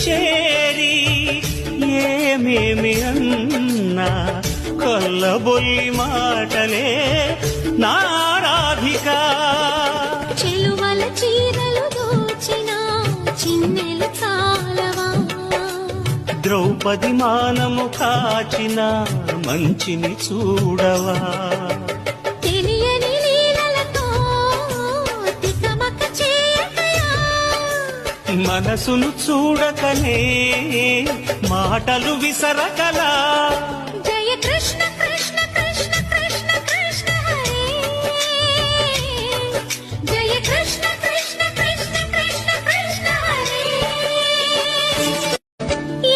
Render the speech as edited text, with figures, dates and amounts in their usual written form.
చేరి ఏమేమి అన్నా కొల్లబొల్లి మాటలే నారాధిక. చెలువల చీరలు దోచిన చిన్నెలు చాలవా, ద్రౌపది మానము కాచిన మంచిని చూడవా. తెలియని లీలలతో తికమక చేయకయా, మనసును చూడకనే మాటలు విసరకలా. జయ కృష్ణ